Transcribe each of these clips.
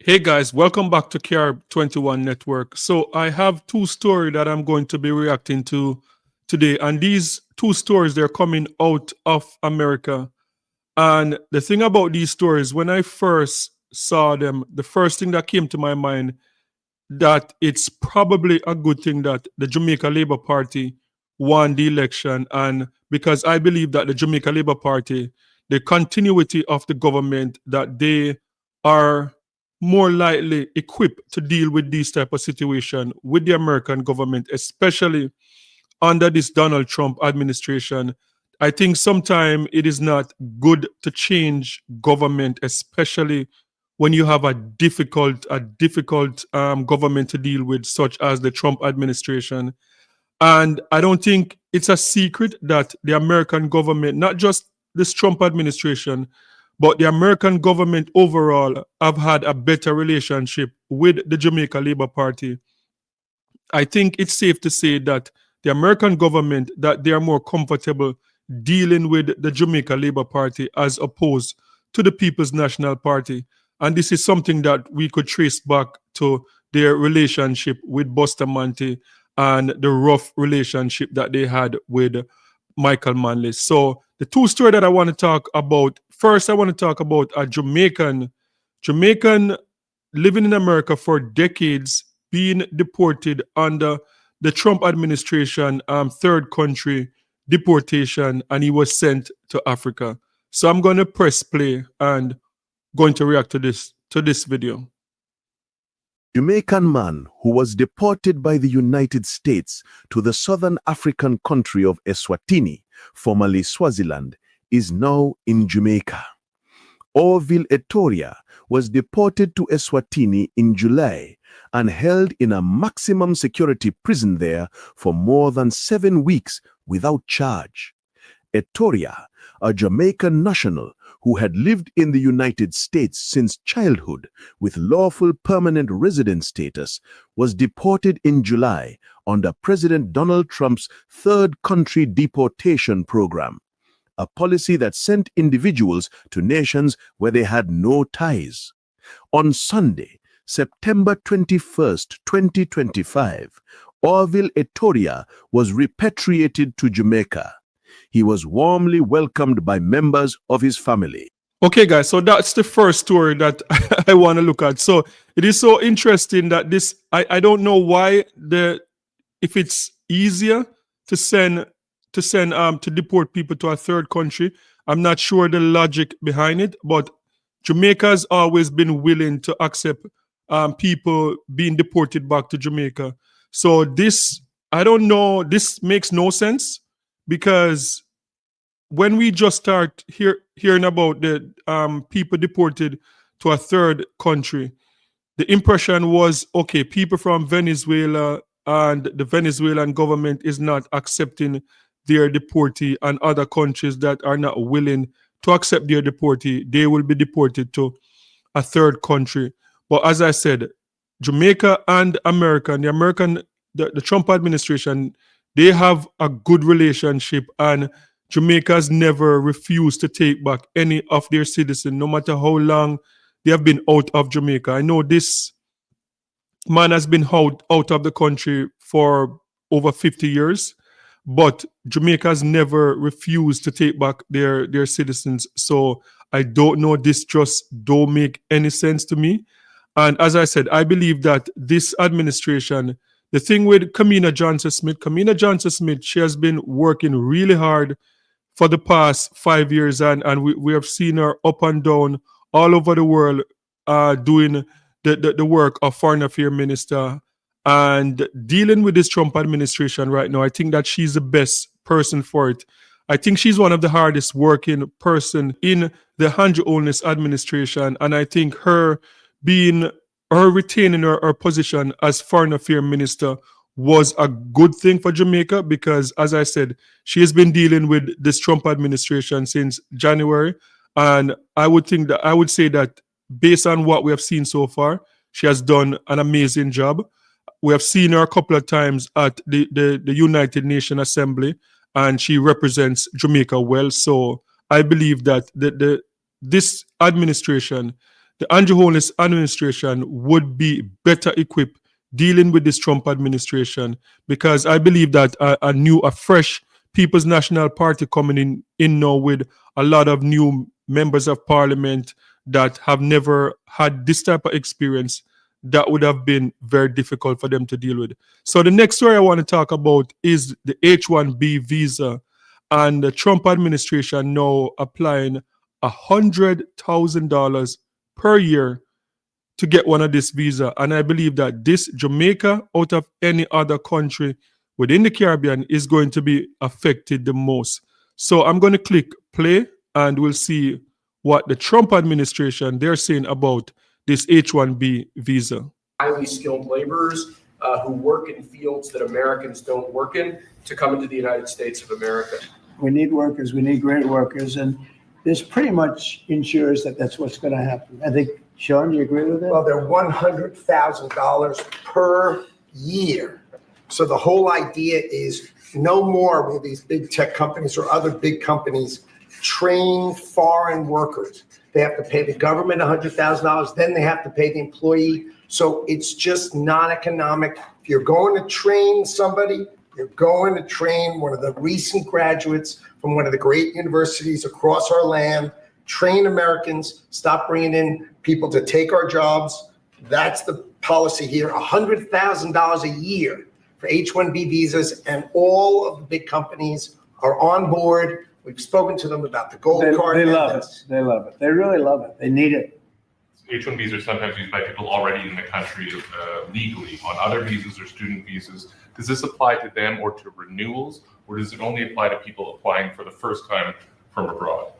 Hey guys, welcome back to Carib 21 Network. So I have two stories that I'm going to be reacting to today, and these two stories they're coming out of America. And the thing about these stories, when I first saw them, the first thing that came to my mind that it's probably a good thing that the Jamaica Labour Party won the election, and because I believe that the Jamaica Labour Party, the continuity of the government, that they are more likely equipped to deal with these type of situation with the American government, especially under this Donald Trump administration. I think sometimes it is not good to change government, especially when you have a difficult government to deal with, such as the Trump administration. And I don't think it's a secret that the American government, not just this Trump administration, but the American government overall, have had a better relationship with the Jamaica Labour Party. I think it's safe to say that the American government, that they are more comfortable dealing with the Jamaica Labour Party as opposed to the People's National Party. And this is something that we could trace back to their relationship with Bustamante and the rough relationship that they had with Michael Manley. So the two stories that I want to talk about, first I want to talk about a Jamaican living in America for decades, being deported under the Trump administration, third country deportation, and he was sent to Africa. So I'm going to press play and going to react to this video. Jamaican man who was deported by the United States to the southern African country of Eswatini, formerly Swaziland, is now in Jamaica. Orville Etoria was deported to Eswatini in July and held in a maximum security prison there for more than 7 weeks without charge. Etoria, a Jamaican national who had lived in the United States since childhood with lawful permanent resident status, was deported in July under President Donald Trump's third country deportation program, a policy that sent individuals to nations where they had no ties. On Sunday, September 21st, 2025, Orville Etoria was repatriated to Jamaica. He was warmly welcomed by members of his family. Okay, guys, so that's the first story that I want to look at. So it is so interesting that I don't know why if it's easier to to deport people to a third country. I'm not sure the logic behind it, but Jamaica has always been willing to accept people being deported back to Jamaica. So I don't know, this makes no sense, because when we just start hearing about the people deported to a third country, the impression was, okay, people from Venezuela and the Venezuelan government is not accepting their deportee, and other countries that are not willing to accept their deportee, they will be deported to a third country. But as I said, Jamaica and the Trump administration, they have a good relationship, and Jamaica's never refused to take back any of their citizens, no matter how long they have been out of Jamaica. I know this man has been out of the country for over 50 years, but Jamaica has never refused to take back their citizens. So I don't know, this just don't make any sense to me. And as I said, I believe that this administration, the thing with Kamina Johnson Smith, she has been working really hard for the past 5 years, and we have seen her up and down all over the world, doing the work of foreign affairs minister and dealing with this Trump administration right now. I think that she's the best person for it. I think she's one of the hardest working person in the Hanjo Onus administration, and I think her retaining her position as foreign affairs minister was a good thing for Jamaica, because, as I said, she has been dealing with this Trump administration since January, and I would say that based on what we have seen so far, she has done an amazing job. We have seen her a couple of times at the United Nations Assembly, and she represents Jamaica well. So I believe that this administration, the Andrew Holness administration would be better equipped dealing with this Trump administration, because I believe that a fresh People's National Party coming in now with a lot of new members of parliament that have never had this type of experience, that would have been very difficult for them to deal with. So the next story I want to talk about is the H1B visa, and the Trump administration now applying $100,000 per year to get one of this visa. And I believe that this Jamaica, out of any other country within the Caribbean, is going to be affected the most. So I'm going to click play and we'll see what the Trump administration, they're saying about this H1B visa. Highly skilled laborers who work in fields that Americans don't work in to come into the United States of America. We need workers, we need great workers, and this pretty much ensures that that's what's going to happen. I think, Sean, do you agree with that? Well, they're $100,000 per year. So the whole idea is no more will these big tech companies or other big companies train foreign workers. They have to pay the government $100,000, then they have to pay the employee. So it's just not economic. If you're going to train somebody, you're going to train one of the recent graduates from one of the great universities across our land, train Americans, stop bringing in people to take our jobs. That's the policy here, $100,000 a year for H-1B visas, and all of the big companies are on board. We've spoken to them about the gold card. They love it. They love it. They really love it. They need it. H-1Bs are sometimes used by people already in the country legally on other visas or student visas. Does this apply to them or to renewals, or does it only apply to people applying for the first time from abroad?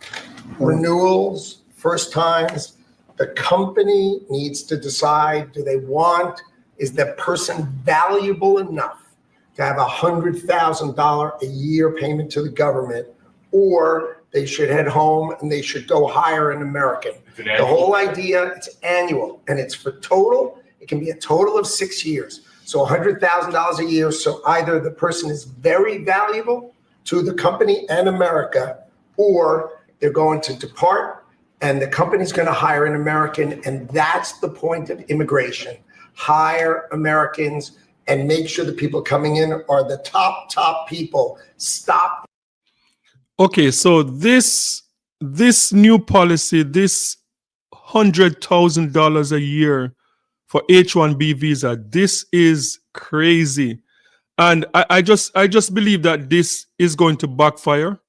Renewals, first times, the company needs to decide, do they want, is that person valuable enough to have $100,000 a year payment to the government, or they should head home and they should go hire an American. The whole idea, it's annual, and it's for total, it can be a total of 6 years. So $100,000 a year, so either the person is very valuable to the company and America, or they're going to depart and the company's going to hire an American, and that's the point of immigration. Hire Americans and make sure the people coming in are the top people. Stop. Okay, so this new policy, this $100,000 a year for H-1B visa, this is crazy. And I just believe that this is going to backfire.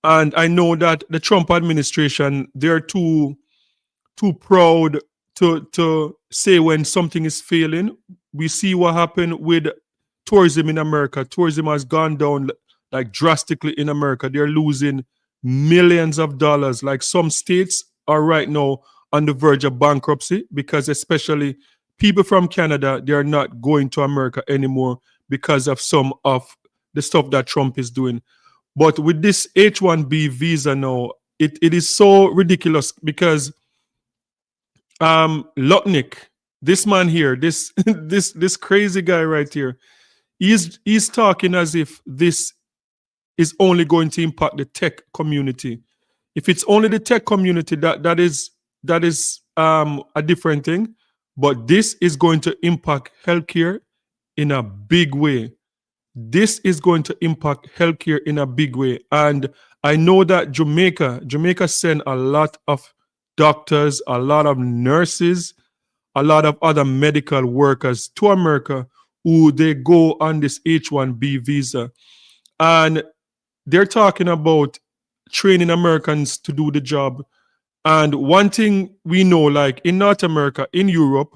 And I know that the Trump administration, they're too proud to say when something is failing. We see what happened with tourism in America. Tourism has gone down like drastically in America. They're losing millions of dollars. Like some states are right now on the verge of bankruptcy, because especially people from Canada, they are not going to America anymore because of some of the stuff that Trump is doing. But with this H-1B visa now, it is so ridiculous, because Lutnick, this man here, this this crazy guy right here, he's talking as if this is only going to impact the tech community. If it's only the tech community, that is a different thing. But this is going to impact healthcare in a big way. This is going to impact healthcare in a big way. And I know that Jamaica sent a lot of doctors, a lot of nurses, a lot of other medical workers to America, who they go on this H-1B visa. And they're talking about training Americans to do the job. And one thing we know, like in North America, in Europe,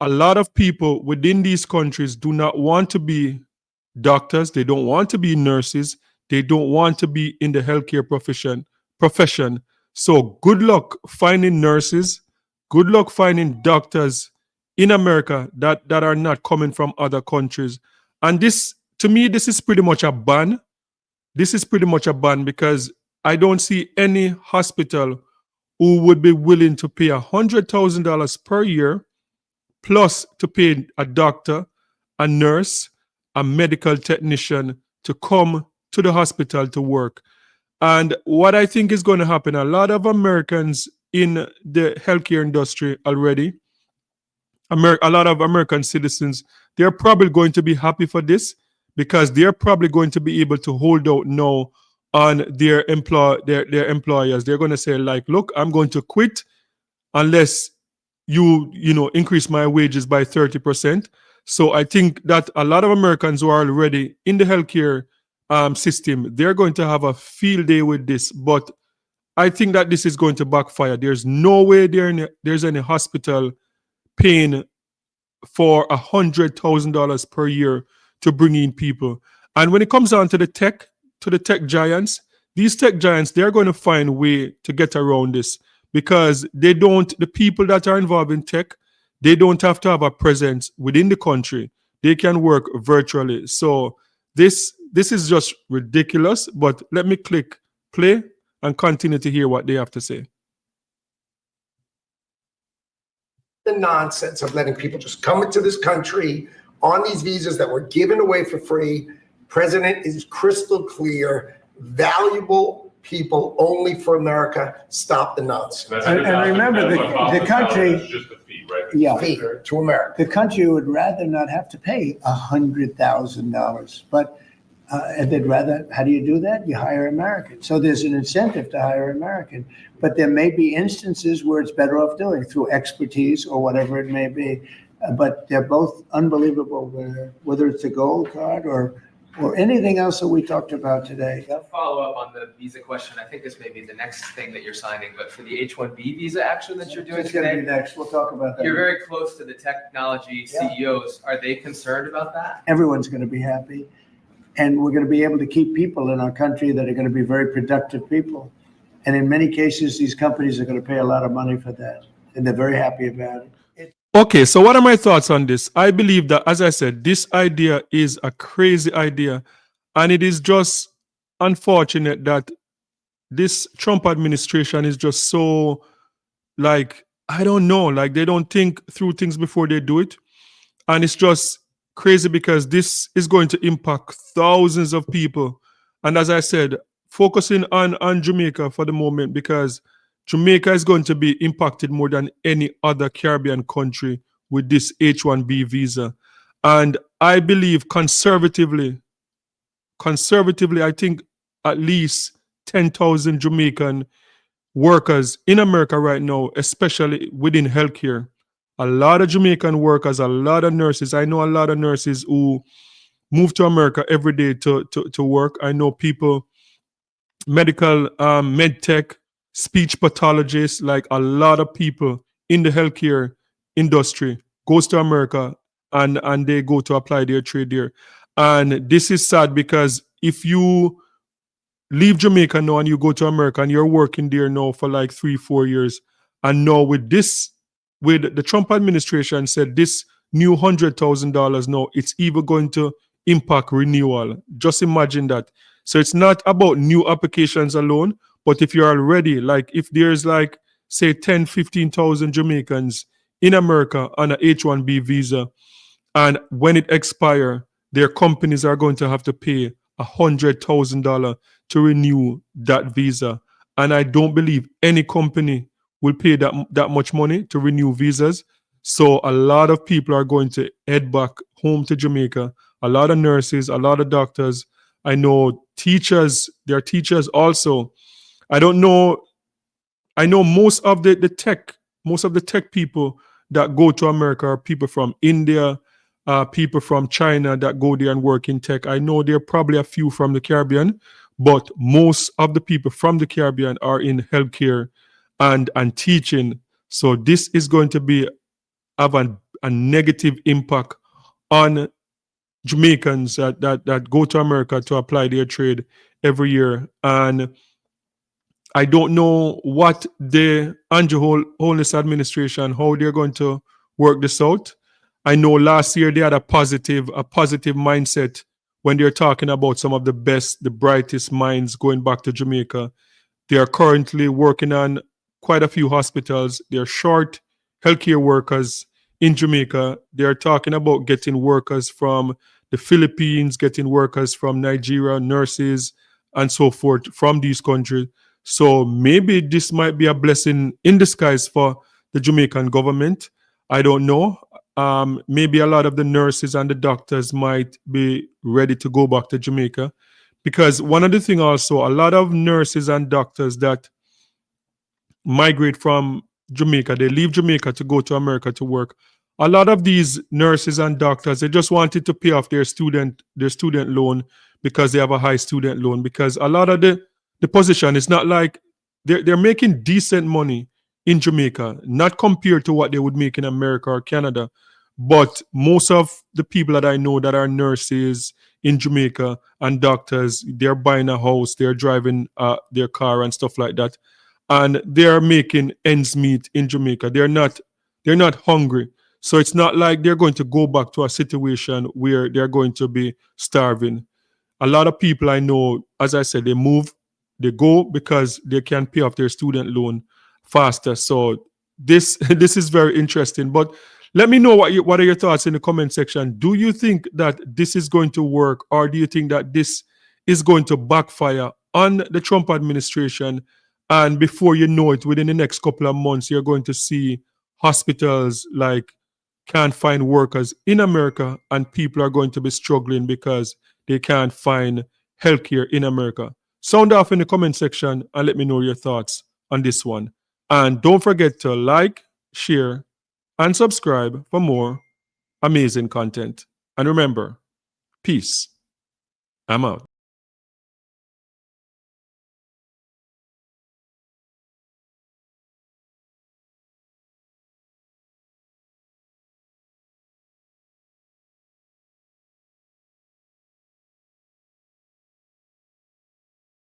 a lot of people within these countries do not want to be doctors. They don't want to be nurses. They don't want to be in the healthcare profession. So good luck finding nurses. Good luck finding doctors in America that are not coming from other countries. And this, to me, this is pretty much a ban. This is pretty much a ban, because I don't see any hospital who would be willing to pay $100,000 per year, plus to pay a doctor, a nurse, a medical technician to come to the hospital to work. And what I think is going to happen, a lot of Americans in the healthcare industry already, a lot of American citizens, they're probably going to be happy for this because they're probably going to be able to hold out now on their employers. They're going to say like, look, I'm going to quit unless you increase my wages by 30%. So I think that a lot of Americans who are already in the healthcare system, they're going to have a field day with this. But I think that this is going to backfire. There's no way there's any hospital paying for $100,000 per year to bring in people. And when it comes down to the tech giants, these tech giants, they're going to find a way to get around this because the people that are involved in tech, they don't have to have a presence within the country. They can work virtually. So this is just ridiculous, but let me click play and continue to hear what they have to say. The nonsense of letting people just come into this country on these visas that were given away for free. President is crystal clear. Valuable people only for America. Stop the nonsense. And remember, the country, It's just a fee, right? yeah, Fee to America. the country would rather not have to pay $100,000, but and they'd rather, how do you do that? You hire Americans. So there's an incentive to hire American, but there may be instances where it's better off doing through expertise or whatever it may be. But they're both unbelievable, whether it's a gold card or anything else that we talked about today. To follow up on the visa question, I think this may be the next thing that you're signing, but for the H-1B visa action that you're doing It's gonna be today, next. We'll talk about that. you're very close to the technology Yeah. CEOs. Are they concerned about that? Everyone's going to be happy. And we're going to be able to keep people in our country that are going to be very productive people. And in many cases, these companies are going to pay a lot of money for that. And they're very happy about it. Okay, so what are my thoughts on this? I believe that, as I said, this idea is a crazy idea. And it is just unfortunate that this Trump administration is just so, like, I don't know, like they don't think through things before they do it. And it's just crazy because this is going to impact thousands of people. And as I said, focusing on Jamaica for the moment, because Jamaica is going to be impacted more than any other Caribbean country with this H-1B visa. And I believe conservatively, I think at least 10,000 Jamaican workers in America right now, especially within healthcare. A lot of Jamaican workers, a lot of nurses. I know a lot of nurses who move to America every day to work. I know people, medical, med tech, speech pathologists, like a lot of people in the healthcare industry goes to America and they go to apply their trade there. And this is sad because if you leave Jamaica now and you go to America and you're working there now for like 3-4 years, and now with the Trump administration said this new $100,000 now, it's even going to impact renewal. Just imagine that. So it's not about new applications alone, but if you're already, like if there's like, say 10, 15,000 Jamaicans in America on an H-1B visa, and when it expires, their companies are going to have to pay $100,000 to renew that visa. And I don't believe any company will pay that much money to renew visas. So a lot of people are going to head back home to Jamaica. A lot of nurses, a lot of doctors. I know teachers, there are teachers also. I don't know. I know most of the tech people that go to America are people from India, people from China that go there and work in tech. I know there are probably a few from the Caribbean, but most of the people from the Caribbean are in healthcare and teaching. So this is going to have a negative impact on Jamaicans that go to America to apply their trade every year. And I don't know what the Andrew Holness administration, how they're going to work this out. I know last year they had a positive mindset when they're talking about some of the best, the brightest minds going back to Jamaica. They are currently working on quite a few hospitals. They're short healthcare workers in Jamaica. They're talking about getting workers from the Philippines, getting workers from Nigeria, nurses, and so forth from these countries. So maybe this might be a blessing in disguise for the Jamaican government. I don't know. Maybe a lot of the nurses and the doctors might be ready to go back to Jamaica, because one of the things also, a lot of nurses and doctors that migrate from Jamaica, they leave Jamaica to go to America to work. A lot of these nurses and doctors, they just wanted to pay off their student loan, because they have a high student loan. Because a lot of the position is not like they're making decent money in Jamaica, not compared to what they would make in America or Canada. But most of the people that I know that are nurses in Jamaica and doctors, they're buying a house, they're driving their car and stuff like that, and they're making ends meet in Jamaica. They're not hungry. So it's not like they're going to go back to a situation where they're going to be starving. A lot of people I know, as I said, they go because they can pay off their student loan faster. So this this is very interesting. But let me know what are your thoughts in the comment section. Do you think that this is going to work, or do you think that this is going to backfire on the Trump administration? And before you know it, within the next couple of months, you're going to see hospitals like can't find workers in America, and people are going to be struggling because they can't find healthcare in America. Sound off in the comment section and let me know your thoughts on this one. And don't forget to like, share, and subscribe for more amazing content. And remember, peace. I'm out.